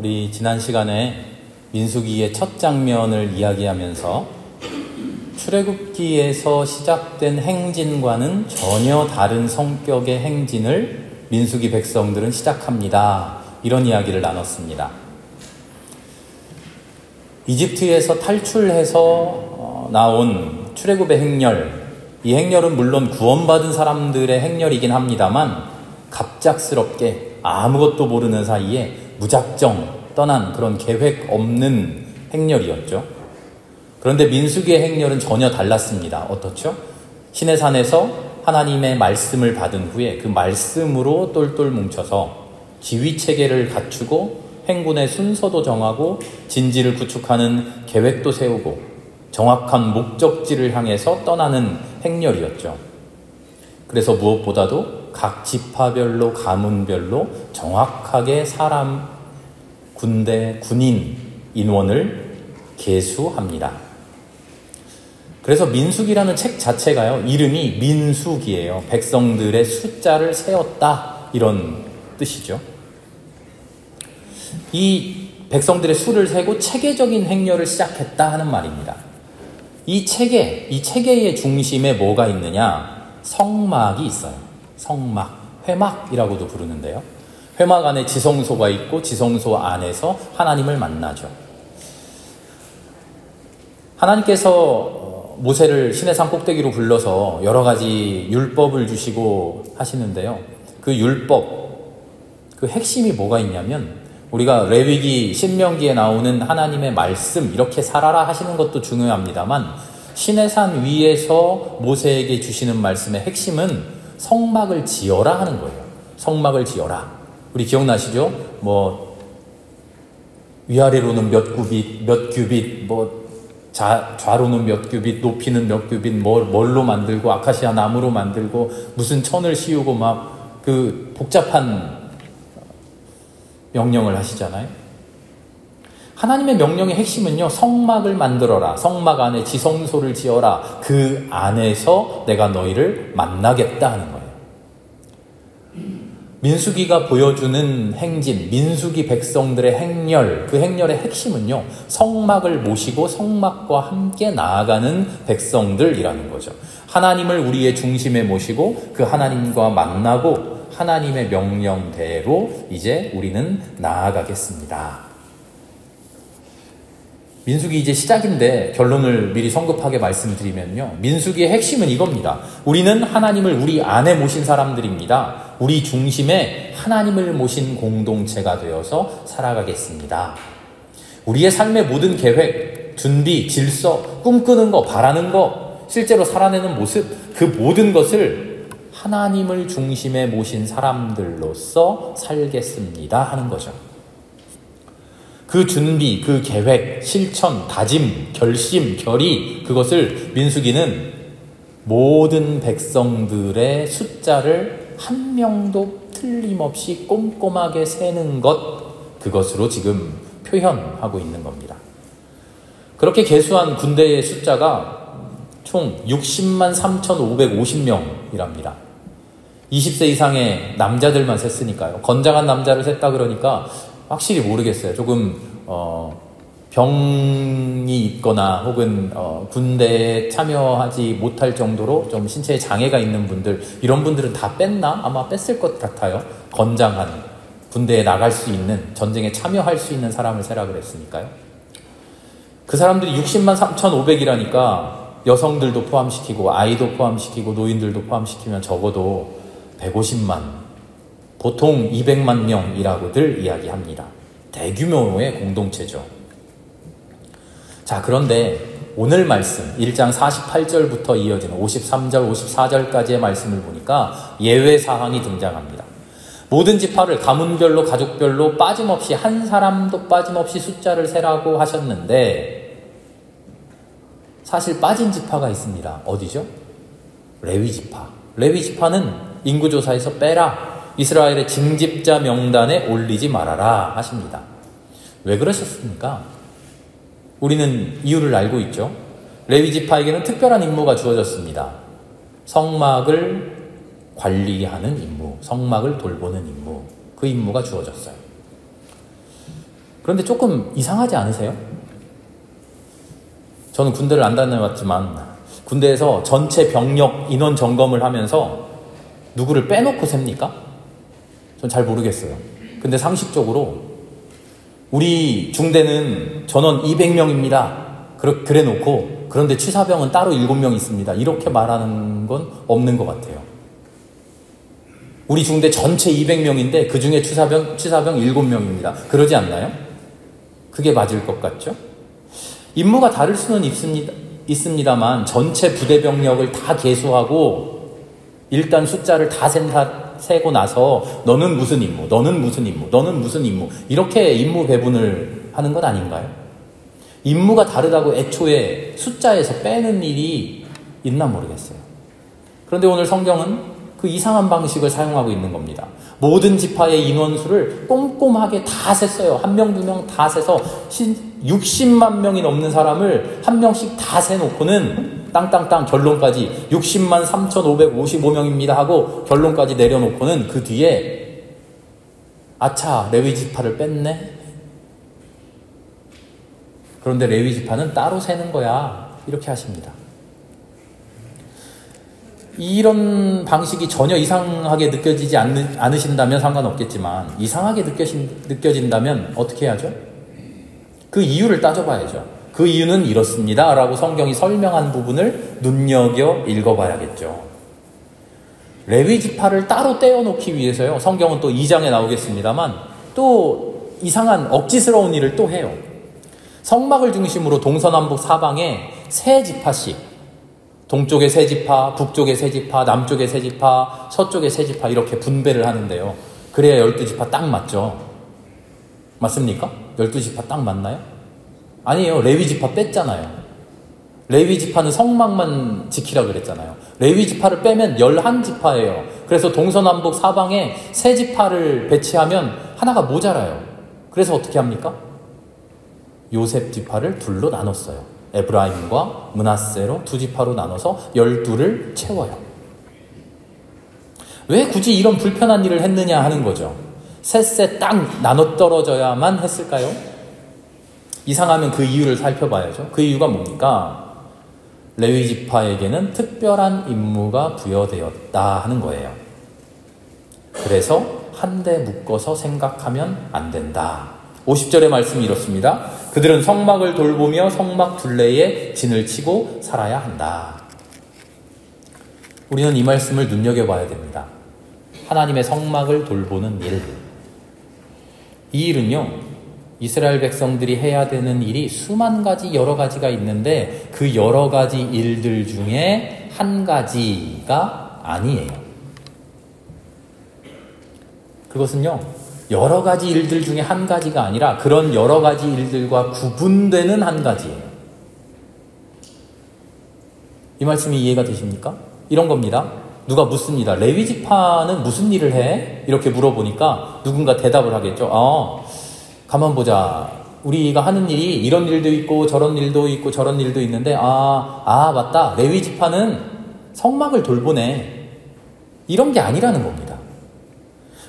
우리 지난 시간에 민수기의 첫 장면을 이야기하면서 출애굽기에서 시작된 행진과는 전혀 다른 성격의 행진을 민수기 백성들은 시작합니다. 이런 이야기를 나눴습니다. 이집트에서 탈출해서 나온 출애굽의 행렬, 이 행렬은 물론 구원받은 사람들의 행렬이긴 합니다만 갑작스럽게 아무것도 모르는 사이에 무작정 떠난 그런 계획 없는 행렬이었죠. 그런데 민수기의 행렬은 전혀 달랐습니다. 어떻죠? 시내산에서 하나님의 말씀을 받은 후에 그 말씀으로 똘똘 뭉쳐서 지휘체계를 갖추고 행군의 순서도 정하고 진지를 구축하는 계획도 세우고 정확한 목적지를 향해서 떠나는 행렬이었죠. 그래서 무엇보다도 각 지파별로 가문별로 정확하게 사람, 군대, 군인, 인원을 계수합니다. 그래서 민수기라는 책 자체가요, 이름이 민수기예요. 백성들의 숫자를 세었다, 이런 뜻이죠. 이 백성들의 수를 세고 체계적인 행렬을 시작했다 하는 말입니다. 이 체계의 중심에 뭐가 있느냐? 성막이 있어요. 성막, 회막이라고도 부르는데요. 회막 안에 지성소가 있고 지성소 안에서 하나님을 만나죠. 하나님께서 모세를 시내산 꼭대기로 불러서 여러 가지 율법을 주시고 하시는데요. 그 율법, 그 핵심이 뭐가 있냐면 우리가 레위기, 신명기에 나오는 하나님의 말씀, 이렇게 살아라 하시는 것도 중요합니다만 시내산 위에서 모세에게 주시는 말씀의 핵심은 성막을 지어라 하는 거예요. 성막을 지어라. 우리 기억나시죠? 위아래로는 몇 규빗, 좌로는 몇 규빗, 높이는 몇 규빗, 뭘로 만들고, 아카시아 나무로 만들고, 무슨 천을 씌우고 막, 그 복잡한 명령을 하시잖아요. 하나님의 명령의 핵심은요, 성막을 만들어라. 성막 안에 지성소를 지어라. 그 안에서 내가 너희를 만나겠다 하는 거예요. 민수기가 보여주는 행진, 민수기 백성들의 행렬, 그 행렬의 핵심은요, 성막을 모시고 성막과 함께 나아가는 백성들이라는 거죠. 하나님을 우리의 중심에 모시고 그 하나님과 만나고 하나님의 명령대로 이제 우리는 나아가겠습니다. 민수기 이제 시작인데 결론을 미리 성급하게 말씀드리면요, 민수기의 핵심은 이겁니다. 우리는 하나님을 우리 안에 모신 사람들입니다. 우리 중심에 하나님을 모신 공동체가 되어서 살아가겠습니다. 우리의 삶의 모든 계획, 준비, 질서, 꿈꾸는 거, 바라는 거, 실제로 살아내는 모습, 그 모든 것을 하나님을 중심에 모신 사람들로서 살겠습니다 하는 거죠. 그 준비, 그 계획, 실천, 다짐, 결심, 결의, 그것을 민수기는 모든 백성들의 숫자를 한 명도 틀림없이 꼼꼼하게 세는 것, 그것으로 지금 표현하고 있는 겁니다. 그렇게 계수한 군대의 숫자가 총 60만 3,550명이랍니다. 20세 이상의 남자들만 셌으니까요. 건장한 남자를 셌다 그러니까 확실히 모르겠어요. 조금 병이 있거나 혹은 군대에 참여하지 못할 정도로 좀 신체에 장애가 있는 분들, 이런 분들은 다 뺐나? 아마 뺐을 것 같아요. 건장한, 군대에 나갈 수 있는, 전쟁에 참여할 수 있는 사람을 세라 그랬으니까요. 그 사람들이 60만 3,500이라니까 여성들도 포함시키고 아이도 포함시키고 노인들도 포함시키면 적어도 150만, 보통 200만 명이라고들 이야기합니다. 대규모의 공동체죠. 자, 그런데 오늘 말씀 1장 48절부터 이어지는 53절, 54절까지의 말씀을 보니까 예외 사항이 등장합니다. 모든 지파를 가문별로, 가족별로 빠짐없이, 한 사람도 빠짐없이 숫자를 세라고 하셨는데 사실 빠진 지파가 있습니다. 어디죠? 레위 지파. 레위 지파는 인구조사에서 빼라, 이스라엘의 징집자 명단에 올리지 말아라 하십니다. 왜 그러셨습니까? 우리는 이유를 알고 있죠. 레위 지파에게는 특별한 임무가 주어졌습니다. 성막을 관리하는 임무, 성막을 돌보는 임무, 그 임무가 주어졌어요. 그런데 조금 이상하지 않으세요? 저는 군대를 안 다녀봤지만 군대에서 전체 병력 인원 점검을 하면서 누구를 빼놓고 셉니까? 전 잘 모르겠어요. 근데 상식적으로 우리 중대는 전원 200명입니다. 그래 놓고 그런데 취사병은 따로 7명 있습니다. 이렇게 말하는 건 없는 것 같아요. 우리 중대 전체 200명인데 그 중에 취사병 7명입니다. 그러지 않나요? 그게 맞을 것 같죠? 임무가 다를 수는 있습니다만 전체 부대 병력을 다 계수하고 일단 숫자를 다 세고 나서 너는 무슨 임무, 너는 무슨 임무, 너는 무슨 임무 이렇게 임무 배분을 하는 것 아닌가요? 임무가 다르다고 애초에 숫자에서 빼는 일이 있나 모르겠어요. 그런데 오늘 성경은 그 이상한 방식을 사용하고 있는 겁니다. 모든 지파의 인원수를 꼼꼼하게 다 셌어요. 1명, 2명 다 세서 60만 명이 넘는 사람을 한 명씩 다 세놓고는 땅땅땅 결론까지 60만 3,555명입니다 하고 결론까지 내려놓고는 그 뒤에 아차 레위 지파를 뺐네. 그런데 레위 지파는 따로 세는 거야. 이렇게 하십니다. 이런 방식이 전혀 이상하게 느껴지지 않으신다면 상관없겠지만 이상하게 느껴진다면 어떻게 해야죠? 그 이유를 따져봐야죠. 그 이유는 이렇습니다 라고 성경이 설명한 부분을 눈여겨 읽어봐야겠죠. 레위 지파를 따로 떼어놓기 위해서요. 성경은 또 2장에 나오겠습니다만 또 이상한 억지스러운 일을 또 해요. 성막을 중심으로 동서남북 사방에 세 지파씩 동쪽에 세 지파, 북쪽에 세 지파, 남쪽에 세 지파, 서쪽에 세 지파 이렇게 분배를 하는데요. 그래야 12지파 딱 맞죠. 맞습니까? 12지파 딱 맞나요? 아니에요. 레위 지파 뺐잖아요. 레위 지파는 성막만 지키라 그랬잖아요. 레위 지파를 빼면 11지파예요. 그래서 동서남북 사방에 세 지파를 배치하면 하나가 모자라요. 그래서 어떻게 합니까? 요셉 지파를 둘로 나눴어요. 에브라임과 므낫세로 2지파로 나눠서 12를 채워요. 왜 굳이 이런 불편한 일을 했느냐 하는 거죠. 셋세 딱 나눠 떨어져야만 했을까요? 이상하면 그 이유를 살펴봐야죠. 그 이유가 뭡니까? 레위 지파에게는 특별한 임무가 부여되었다 하는 거예요. 그래서 한데 묶어서 생각하면 안 된다. 50절의 말씀이 이렇습니다. 그들은 성막을 돌보며 성막 둘레에 진을 치고 살아야 한다. 우리는 이 말씀을 눈여겨봐야 됩니다. 하나님의 성막을 돌보는 일. 이 일은요, 이스라엘 백성들이 해야 되는 일이 수만 가지 여러 가지가 있는데 그 여러 가지 일들 중에 한 가지가 아니에요. 그것은요, 여러 가지 일들 중에 한 가지가 아니라 그런 여러 가지 일들과 구분되는 한 가지예요. 이 말씀이 이해가 되십니까? 이런 겁니다. 누가 묻습니다. 레위 지파는 무슨 일을 해? 이렇게 물어보니까 누군가 대답을 하겠죠. 가만 보자. 우리가 하는 일이 이런 일도 있고 저런 일도 있고 저런 일도 있는데 맞다. 레위 지파는 성막을 돌보네. 이런 게 아니라는 겁니다.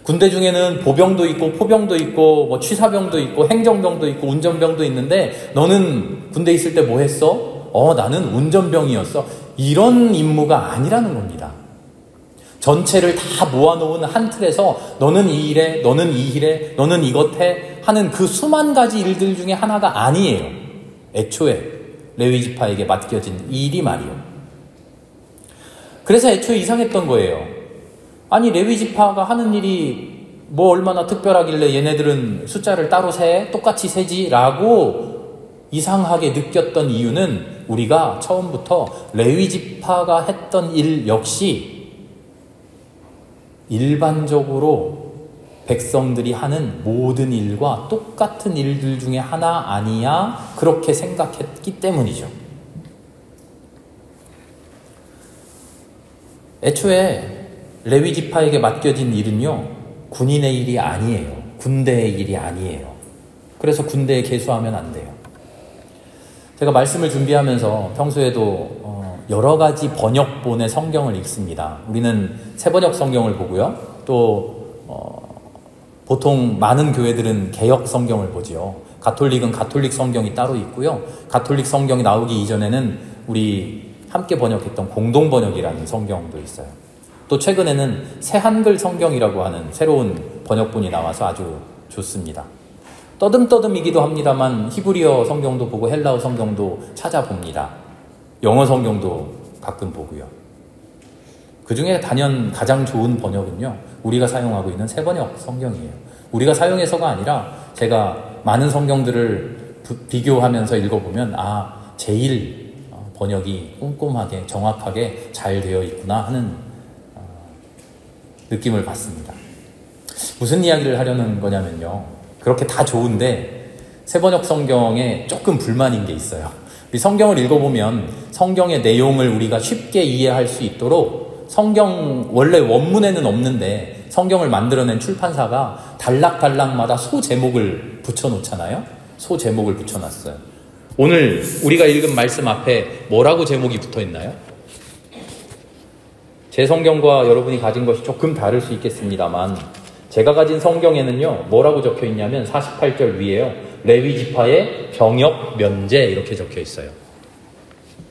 군대 중에는 보병도 있고 포병도 있고 뭐 취사병도 있고 행정병도 있고 운전병도 있는데 너는 군대 있을 때 뭐 했어? 나는 운전병이었어. 이런 임무가 아니라는 겁니다. 전체를 다 모아놓은 한 틀에서 너는 이 일에, 너는 이 일에, 너는 이것 해 하는 그 수만 가지 일들 중에 하나가 아니에요. 애초에 레위 지파에게 맡겨진 일이 말이요. 그래서 애초에 이상했던 거예요. 아니 레위 지파가 하는 일이 뭐 얼마나 특별하길래 얘네들은 숫자를 따로 세? 똑같이 세지? 라고 이상하게 느꼈던 이유는 우리가 처음부터 레위 지파가 했던 일 역시 일반적으로 백성들이 하는 모든 일과 똑같은 일들 중에 하나 아니야? 그렇게 생각했기 때문이죠. 애초에 레위 지파에게 맡겨진 일은요, 군인의 일이 아니에요. 군대의 일이 아니에요. 그래서 군대에 계수하면 안 돼요. 제가 말씀을 준비하면서 평소에도 여러 가지 번역본의 성경을 읽습니다. 우리는 새번역 성경을 보고요. 또 보통 많은 교회들은 개역 성경을 보지요. 가톨릭은 가톨릭 성경이 따로 있고요. 가톨릭 성경이 나오기 이전에는 우리 함께 번역했던 공동 번역이라는 성경도 있어요. 또 최근에는 새 한글 성경이라고 하는 새로운 번역본이 나와서 아주 좋습니다. 떠듬떠듬이기도 합니다만 히브리어 성경도 보고 헬라어 성경도 찾아봅니다. 영어 성경도 가끔 보고요. 그 중에 단연 가장 좋은 번역은요, 우리가 사용하고 있는 새번역 성경이에요. 우리가 사용해서가 아니라 제가 많은 성경들을 비교하면서 읽어보면 제일 번역이 꼼꼼하게 정확하게 잘 되어 있구나 하는 느낌을 받습니다. 무슨 이야기를 하려는 거냐면요, 그렇게 다 좋은데 새번역 성경에 조금 불만인 게 있어요. 우리 성경을 읽어보면 성경의 내용을 우리가 쉽게 이해할 수 있도록 성경 원래 원문에는 없는데 성경을 만들어낸 출판사가 단락단락마다 소제목을 붙여놓잖아요. 소제목을 붙여놨어요. 오늘 우리가 읽은 말씀 앞에 뭐라고 제목이 붙어있나요? 제 성경과 여러분이 가진 것이 조금 다를 수 있겠습니다만 제가 가진 성경에는요, 뭐라고 적혀있냐면 48절 위에요, 레위지파의 병역 면제 이렇게 적혀있어요.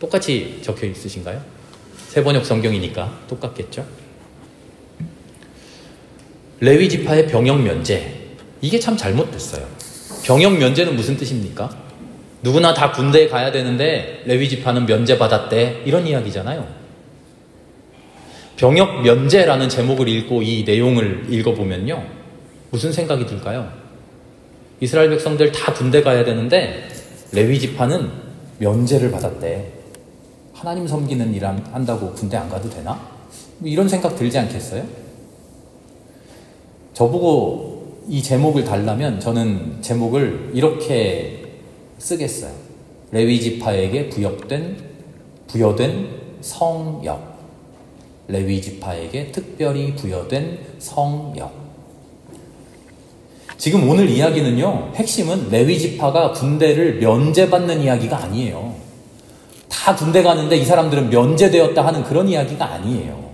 똑같이 적혀 있으신가요? 새번역 성경이니까 똑같겠죠? 레위지파의 병역 면제, 이게 참 잘못됐어요. 병역 면제는 무슨 뜻입니까? 누구나 다 군대에 가야 되는데 레위지파는 면제받았대, 이런 이야기잖아요. 병역 면제라는 제목을 읽고 이 내용을 읽어보면요, 무슨 생각이 들까요? 이스라엘 백성들 다 군대 가야 되는데 레위지파는 면제를 받았대. 하나님 섬기는 일 한다고 군대 안 가도 되나? 이런 생각 들지 않겠어요? 저보고 이 제목을 달라면 저는 제목을 이렇게 쓰겠어요. 레위지파에게 부여된 성역. 레위지파에게 특별히 부여된 성역. 지금 오늘 이야기는요, 핵심은 레위지파가 군대를 면제받는 이야기가 아니에요. 다 군대 가는데 이 사람들은 면제되었다 하는 그런 이야기가 아니에요.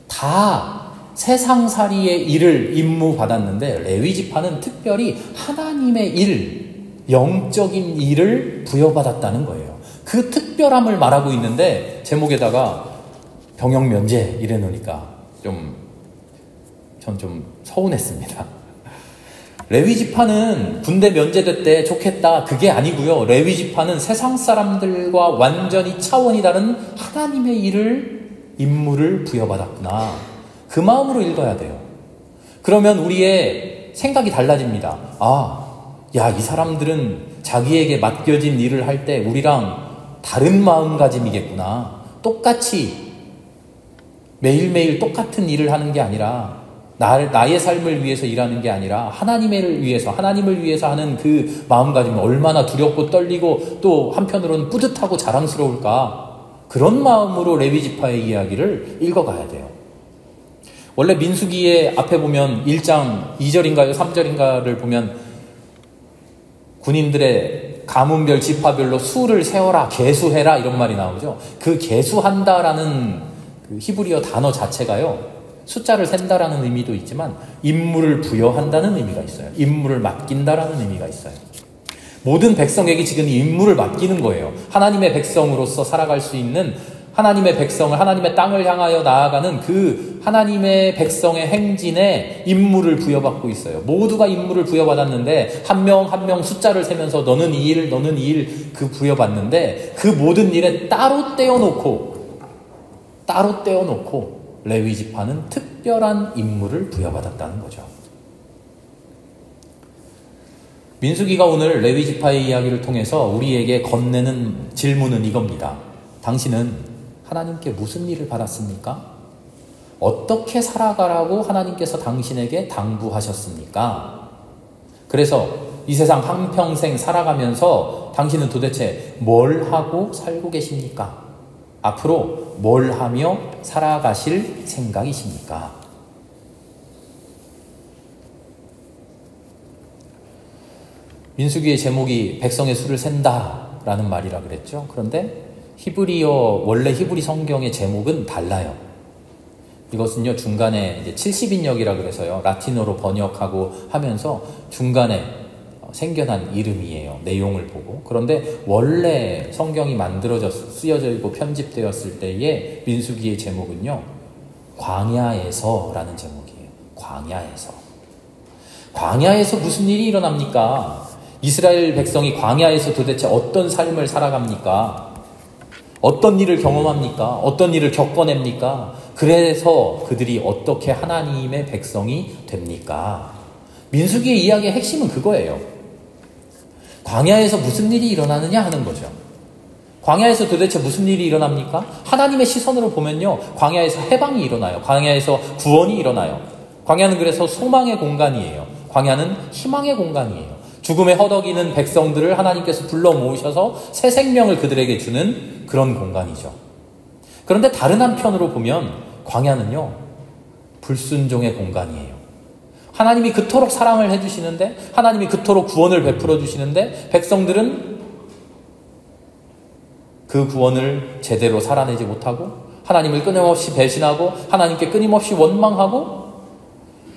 다 세상살이의 일을 임무받았는데 레위지파는 특별히 하나님의 일, 영적인 일을 부여받았다는 거예요. 그 특별함을 말하고 있는데 제목에다가 병역 면제 이래 놓으니까 전 좀 서운했습니다. 레위지파는 군대 면제됐대 좋겠다, 그게 아니고요. 레위지파는 세상 사람들과 완전히 차원이 다른 하나님의 임무를 부여받았구나, 그 마음으로 읽어야 돼요. 그러면 우리의 생각이 달라집니다. 이 사람들은 자기에게 맡겨진 일을 할 때 우리랑 다른 마음가짐이겠구나. 똑같이 매일매일 똑같은 일을 하는 게 아니라, 나의 삶을 위해서 일하는 게 아니라 하나님을 위해서 하는 그 마음가짐이 얼마나 두렵고 떨리고 또 한편으로는 뿌듯하고 자랑스러울까. 그런 마음으로 레위지파의 이야기를 읽어가야 돼요. 원래 민수기의 앞에 보면 1장 2절인가요 3절인가를 보면 군인들의 가문별 지파별로 수를 세어라, 계수해라 이런 말이 나오죠. 그 계수한다라는 그 히브리어 단어 자체가요, 숫자를 센다라는 의미도 있지만 임무를 부여한다는 의미가 있어요. 임무를 맡긴다라는 의미가 있어요. 모든 백성에게 지금 임무를 맡기는 거예요. 하나님의 백성으로서 살아갈 수 있는, 하나님의 백성을, 하나님의 땅을 향하여 나아가는 그 하나님의 백성의 행진에 임무를 부여받고 있어요. 모두가 임무를 부여받았는데 한 명 한 명 숫자를 세면서 너는 이 일, 너는 이 일, 그 부여받는데 그 모든 일에 따로 떼어놓고 레위지파는 특별한 임무를 부여받았다는 거죠. 민수기가 오늘 레위지파의 이야기를 통해서 우리에게 건네는 질문은 이겁니다. 당신은 하나님께 무슨 일을 받았습니까? 어떻게 살아가라고 하나님께서 당신에게 당부하셨습니까? 그래서 이 세상 한평생 살아가면서 당신은 도대체 뭘 하고 살고 계십니까? 앞으로 뭘 하며 살아가실 생각이십니까? 민수기의 제목이 백성의 수를 센다라는 말이라 그랬죠. 그런데 원래 히브리 성경의 제목은 달라요. 이것은요, 중간에 이제 70인역이라 그래서요, 라틴어로 번역하고 하면서 중간에 생겨난 이름이에요. 내용을 보고. 그런데 원래 성경이 쓰여져 있고 편집되었을 때의 민수기의 제목은요, 광야에서라는 제목이에요. 광야에서. 광야에서 무슨 일이 일어납니까? 이스라엘 백성이 광야에서 도대체 어떤 삶을 살아갑니까? 어떤 일을 경험합니까? 어떤 일을 겪어냅니까? 그래서 그들이 어떻게 하나님의 백성이 됩니까? 민수기의 이야기의 핵심은 그거예요. 광야에서 무슨 일이 일어나느냐 하는 거죠. 광야에서 도대체 무슨 일이 일어납니까? 하나님의 시선으로 보면요, 광야에서 해방이 일어나요. 광야에서 구원이 일어나요. 광야는 그래서 소망의 공간이에요. 광야는 희망의 공간이에요. 죽음에 허덕이는 백성들을 하나님께서 불러 모으셔서 새 생명을 그들에게 주는 그런 공간이죠. 그런데 다른 한편으로 보면 광야는요, 불순종의 공간이에요. 하나님이 그토록 사랑을 해주시는데, 하나님이 그토록 구원을 베풀어 주시는데, 백성들은 그 구원을 제대로 살아내지 못하고, 하나님을 끊임없이 배신하고, 하나님께 끊임없이 원망하고,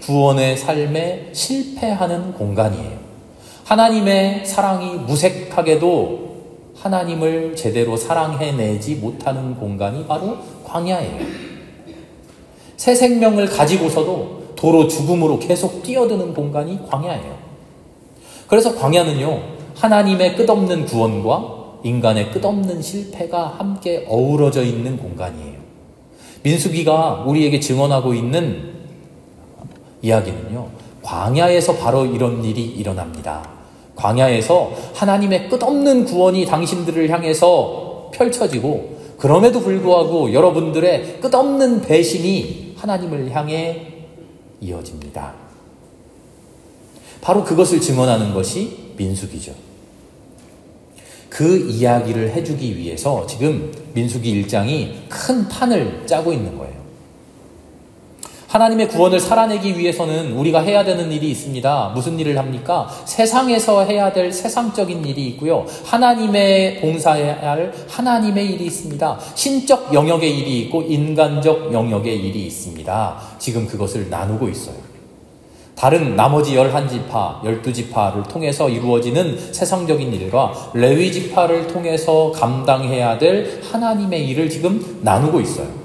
구원의 삶에 실패하는 공간이에요. 하나님의 사랑이 무색하게도 하나님을 제대로 사랑해내지 못하는 공간이 바로 광야예요. 새 생명을 가지고서도 도로 죽음으로 계속 뛰어드는 공간이 광야예요. 그래서 광야는요, 하나님의 끝없는 구원과 인간의 끝없는 실패가 함께 어우러져 있는 공간이에요. 민수기가 우리에게 증언하고 있는 이야기는요, 광야에서 바로 이런 일이 일어납니다. 광야에서 하나님의 끝없는 구원이 당신들을 향해서 펼쳐지고, 그럼에도 불구하고 여러분들의 끝없는 배신이 하나님을 향해 이어집니다. 바로 그것을 증언하는 것이 민수기죠. 그 이야기를 해주기 위해서 지금 민수기 1장이 큰 판을 짜고 있는 거예요. 하나님의 구원을 살아내기 위해서는 우리가 해야 되는 일이 있습니다. 무슨 일을 합니까? 세상에서 해야 될 세상적인 일이 있고요, 하나님의 봉사해야 할 하나님의 일이 있습니다. 신적 영역의 일이 있고 인간적 영역의 일이 있습니다. 지금 그것을 나누고 있어요. 다른 나머지 11지파, 12지파를 통해서 이루어지는 세상적인 일과 레위 지파를 통해서 감당해야 될 하나님의 일을 지금 나누고 있어요.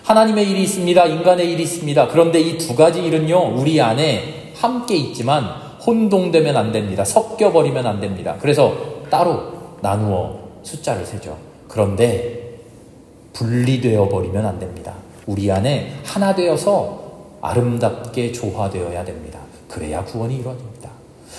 하나님의 일이 있습니다. 인간의 일이 있습니다. 그런데 이 두 가지 일은요, 우리 안에 함께 있지만 혼동되면 안 됩니다. 섞여버리면 안 됩니다. 그래서 따로 나누어 숫자를 세죠. 그런데 분리되어 버리면 안 됩니다. 우리 안에 하나 되어서 아름답게 조화되어야 됩니다. 그래야 구원이 이루어집니다.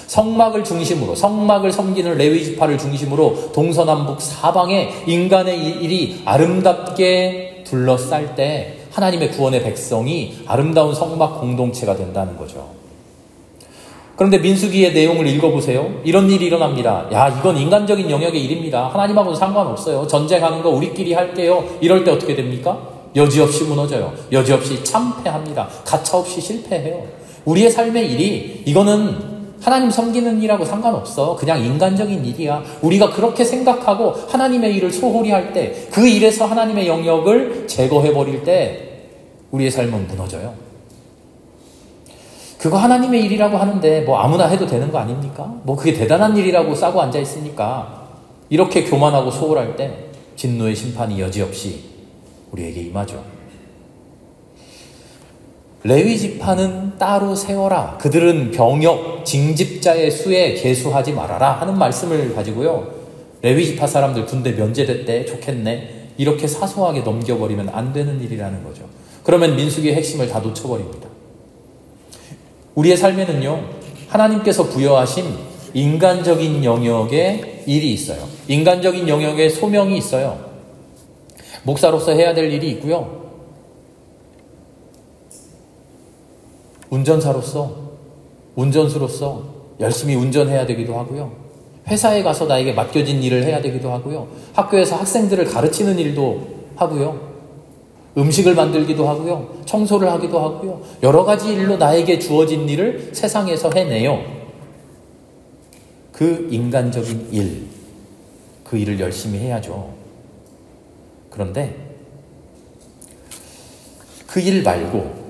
성막을 중심으로, 성막을 섬기는 레위 지파를 중심으로 동서남북 사방에 인간의 일이 아름답게 둘러쌀 때 하나님의 구원의 백성이 아름다운 성막 공동체가 된다는 거죠. 그런데 민수기의 내용을 읽어보세요. 이런 일이 일어납니다. 야, 이건 인간적인 영역의 일입니다. 하나님하고는 상관없어요. 전쟁하는 거 우리끼리 할게요. 이럴 때 어떻게 됩니까? 여지없이 무너져요. 여지없이 참패합니다. 가차없이 실패해요. 우리의 삶의 일이, 이거는 하나님 섬기는 일하고 상관없어. 그냥 인간적인 일이야. 우리가 그렇게 생각하고 하나님의 일을 소홀히 할 때, 그 일에서 하나님의 영역을 제거해버릴 때 우리의 삶은 무너져요. 그거 하나님의 일이라고 하는데 뭐 아무나 해도 되는 거 아닙니까? 뭐 그게 대단한 일이라고 싸고 앉아있으니까 이렇게 교만하고 소홀할 때 진노의 심판이 여지없이 우리에게 임하죠. 레위 지파는 따로 세워라. 그들은 병역, 징집자의 수에 계수하지 말아라 하는 말씀을 가지고요, 레위 지파 사람들 군대 면제됐대, 좋겠네, 이렇게 사소하게 넘겨버리면 안 되는 일이라는 거죠. 그러면 민수기의 핵심을 다 놓쳐버립니다. 우리의 삶에는요, 하나님께서 부여하신 인간적인 영역의 일이 있어요. 인간적인 영역의 소명이 있어요. 목사로서 해야 될 일이 있고요, 운전사로서, 운전수로서 열심히 운전해야 되기도 하고요, 회사에 가서 나에게 맡겨진 일을 해야 되기도 하고요, 학교에서 학생들을 가르치는 일도 하고요, 음식을 만들기도 하고요, 청소를 하기도 하고요, 여러 가지 일로 나에게 주어진 일을 세상에서 해내요. 그 인간적인 일, 그 일을 열심히 해야죠. 그런데 그 일 말고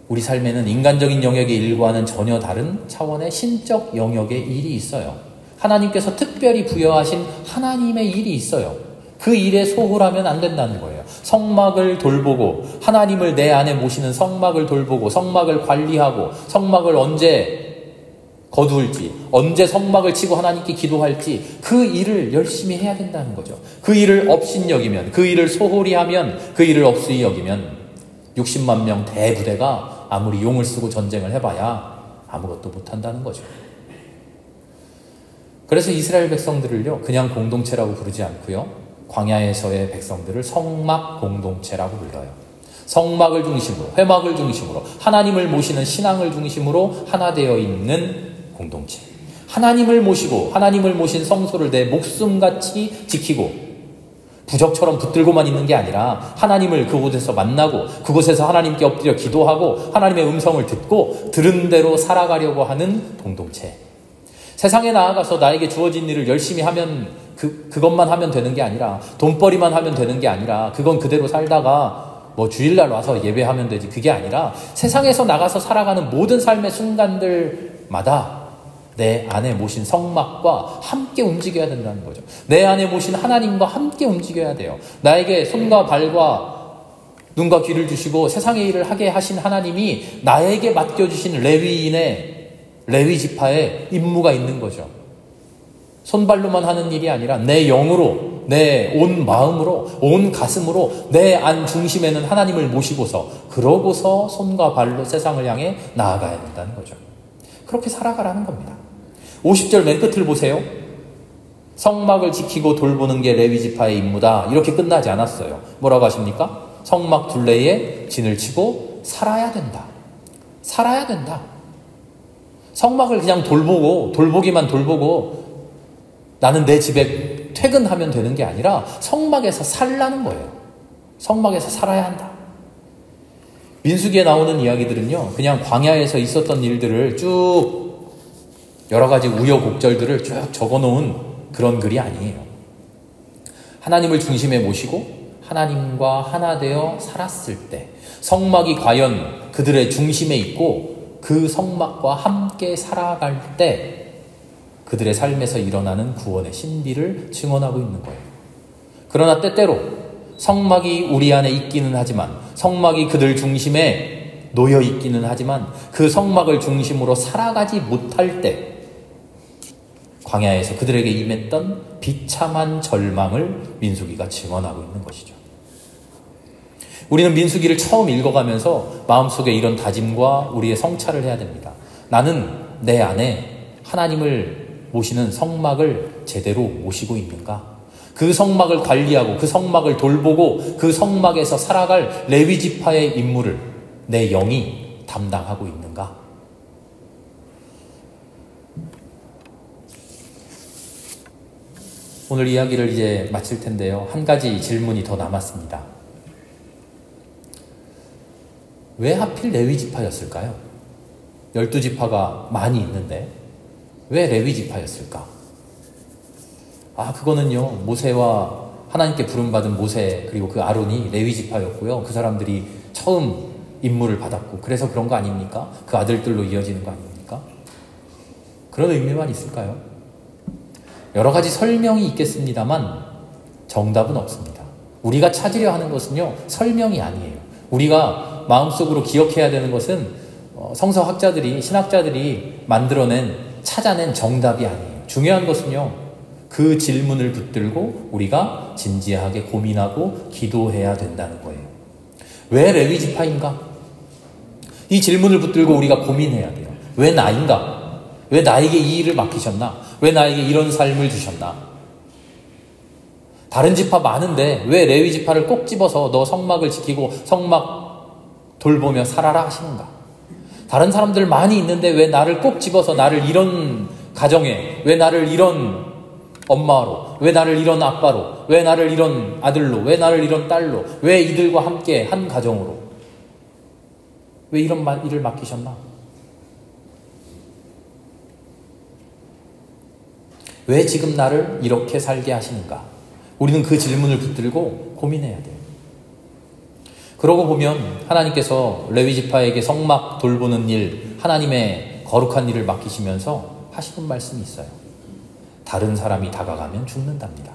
우리 삶에는 인간적인 영역의 일과는 전혀 다른 차원의 신적 영역의 일이 있어요. 하나님께서 특별히 부여하신 하나님의 일이 있어요. 그 일에 소홀하면 안 된다는 거예요. 성막을 돌보고, 하나님을 내 안에 모시는 성막을 돌보고, 성막을 관리하고, 성막을 언제 거두을지, 언제 성막을 치고 하나님께 기도할지, 그 일을 열심히 해야 된다는 거죠. 그 일을 업신여기면, 그 일을 소홀히 하면, 그 일을 업수히 여기면 60만 명 대부대가 아무리 용을 쓰고 전쟁을 해봐야 아무것도 못한다는 거죠. 그래서 이스라엘 백성들을요, 그냥 공동체라고 부르지 않고요, 광야에서의 백성들을 성막 공동체라고 불러요. 성막을 중심으로, 회막을 중심으로, 하나님을 모시는 신앙을 중심으로 하나 되어 있는 공동체. 하나님을 모시고 하나님을 모신 성소를 내 목숨같이 지키고 부적처럼 붙들고만 있는 게 아니라 하나님을 그곳에서 만나고 그곳에서 하나님께 엎드려 기도하고 하나님의 음성을 듣고 들은 대로 살아가려고 하는 공동체. 세상에 나아가서 나에게 주어진 일을 열심히 하면 그것만 하면 되는 게 아니라, 돈벌이만 하면 되는 게 아니라, 그건 그대로 살다가 뭐 주일날 와서 예배하면 되지, 그게 아니라 세상에서 나가서 살아가는 모든 삶의 순간들마다 내 안에 모신 성막과 함께 움직여야 된다는 거죠. 내 안에 모신 하나님과 함께 움직여야 돼요. 나에게 손과 발과 눈과 귀를 주시고 세상의 일을 하게 하신 하나님이 나에게 맡겨주신 레위 지파의 임무가 있는 거죠. 손발로만 하는 일이 아니라 내 영으로, 내 온 마음으로, 온 가슴으로 내 안 중심에는 하나님을 모시고서, 그러고서 손과 발로 세상을 향해 나아가야 된다는 거죠. 그렇게 살아가라는 겁니다. 50절 맨 끝을 보세요. 성막을 지키고 돌보는 게 레위 지파의 임무다. 이렇게 끝나지 않았어요. 뭐라고 하십니까? 성막 둘레에 진을 치고 살아야 된다. 살아야 된다. 성막을 그냥 돌보기만 돌보고 나는 내 집에 퇴근하면 되는 게 아니라 성막에서 살라는 거예요. 성막에서 살아야 한다. 민수기에 나오는 이야기들은요, 그냥 광야에서 있었던 일들을 쭉 여러 가지 우여곡절들을 쭉 적어놓은 그런 글이 아니에요. 하나님을 중심에 모시고 하나님과 하나 되어 살았을 때, 성막이 과연 그들의 중심에 있고 그 성막과 함께 살아갈 때 그들의 삶에서 일어나는 구원의 신비를 증언하고 있는 거예요. 그러나 때때로 성막이 우리 안에 있기는 하지만, 성막이 그들 중심에 놓여 있기는 하지만 그 성막을 중심으로 살아가지 못할 때 광야에서 그들에게 임했던 비참한 절망을 민수기가 증언하고 있는 것이죠. 우리는 민수기를 처음 읽어가면서 마음속에 이런 다짐과 우리의 성찰을 해야 됩니다. 나는 내 안에 하나님을 모시는 성막을 제대로 모시고 있는가? 그 성막을 관리하고 그 성막을 돌보고 그 성막에서 살아갈 레위 지파의 임무를 내 영이 담당하고 있는가? 오늘 이야기를 이제 마칠 텐데요. 한 가지 질문이 더 남았습니다. 왜 하필 레위 지파였을까요? 12지파가 많이 있는데 왜 레위 지파였을까? 그거는요, 모세와 하나님께 부름받은 모세 그리고 그 아론이 레위 지파였고요. 그 사람들이 처음 임무를 받았고 그래서 그런 거 아닙니까? 그 아들들로 이어지는 거 아닙니까? 그런 의미만 있을까요? 여러 가지 설명이 있겠습니다만 정답은 없습니다. 우리가 찾으려 하는 것은요, 설명이 아니에요. 우리가 마음속으로 기억해야 되는 것은 성서학자들이, 신학자들이 찾아낸 정답이 아니에요. 중요한 것은요, 그 질문을 붙들고 우리가 진지하게 고민하고 기도해야 된다는 거예요. 왜 레위 지파인가? 이 질문을 붙들고 우리가 고민해야 돼요. 왜 나인가? 왜 나에게 이 일을 맡기셨나? 왜 나에게 이런 삶을 주셨나? 다른 지파 많은데 왜 레위 지파를 꼭 집어서 너 성막을 지키고 성막 돌보며 살아라 하시는가? 다른 사람들 많이 있는데 왜 나를 꼭 집어서 나를 이런 가정에, 왜 나를 이런 엄마로, 왜 나를 이런 아빠로, 왜 나를 이런 아들로, 왜 나를 이런 딸로, 왜 이들과 함께 한 가정으로, 왜 이런 일을 맡기셨나? 왜 지금 나를 이렇게 살게 하시는가? 우리는 그 질문을 붙들고 고민해야 돼요. 그러고 보면 하나님께서 레위지파에게 성막 돌보는 일, 하나님의 거룩한 일을 맡기시면서 하시는 말씀이 있어요. 다른 사람이 다가가면 죽는답니다.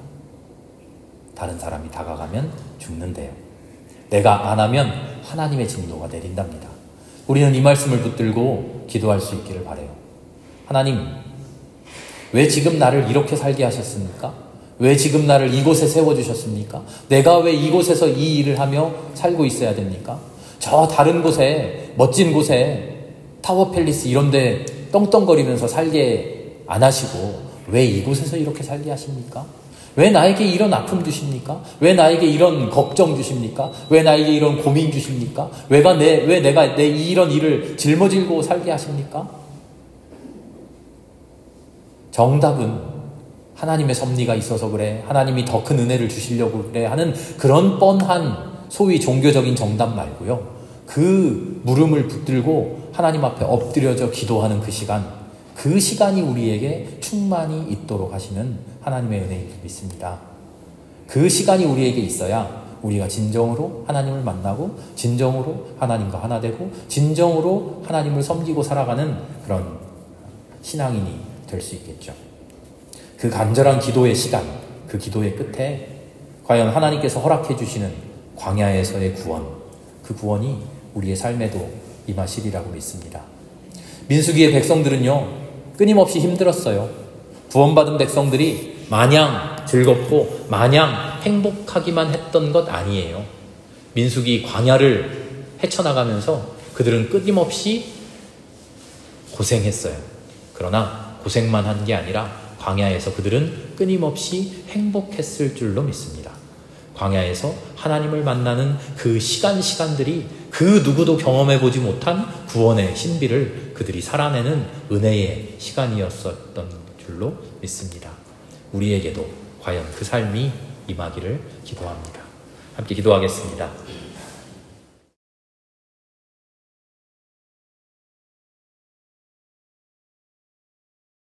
다른 사람이 다가가면 죽는데요. 내가 안 하면 하나님의 진노가 내린답니다. 우리는 이 말씀을 붙들고 기도할 수 있기를 바라요. 하나님, 왜 지금 나를 이렇게 살게 하셨습니까? 왜 지금 나를 이곳에 세워주셨습니까? 내가 왜 이곳에서 이 일을 하며 살고 있어야 됩니까? 저 다른 곳에, 멋진 곳에, 타워 팰리스 이런 데 떵떵거리면서 살게 안 하시고 왜 이곳에서 이렇게 살게 하십니까? 왜 나에게 이런 아픔 주십니까? 왜 나에게 이런 걱정 주십니까? 왜 나에게 이런 고민 주십니까? 왜 내가 내 이런 일을 짊어지고 살게 하십니까? 정답은 하나님의 섭리가 있어서 그래, 하나님이 더 큰 은혜를 주시려고 그래 하는 그런 뻔한 소위 종교적인 정답 말고요. 그 물음을 붙들고 하나님 앞에 엎드려져 기도하는 그 시간이 우리에게 충만히 있도록 하시는 하나님의 은혜를 믿습니다. 그 시간이 우리에게 있어야 우리가 진정으로 하나님을 만나고 진정으로 하나님과 하나 되고 진정으로 하나님을 섬기고 살아가는 그런 신앙인이 될 수 있겠죠. 그 간절한 기도의 시간, 그 기도의 끝에 과연 하나님께서 허락해 주시는 광야에서의 구원, 그 구원이 우리의 삶에도 임하시리라고 믿습니다. 민수기의 백성들은요, 끊임없이 힘들었어요. 구원받은 백성들이 마냥 즐겁고 마냥 행복하기만 했던 것 아니에요. 민수기 광야를 헤쳐나가면서 그들은 끊임없이 고생했어요. 그러나 고생만 한 게 아니라 광야에서 그들은 끊임없이 행복했을 줄로 믿습니다. 광야에서 하나님을 만나는 그 시간들이 그 누구도 경험해보지 못한 구원의 신비를 그들이 살아내는 은혜의 시간이었었던 줄로 믿습니다. 우리에게도 과연 그 삶이 임하기를 기도합니다. 함께 기도하겠습니다.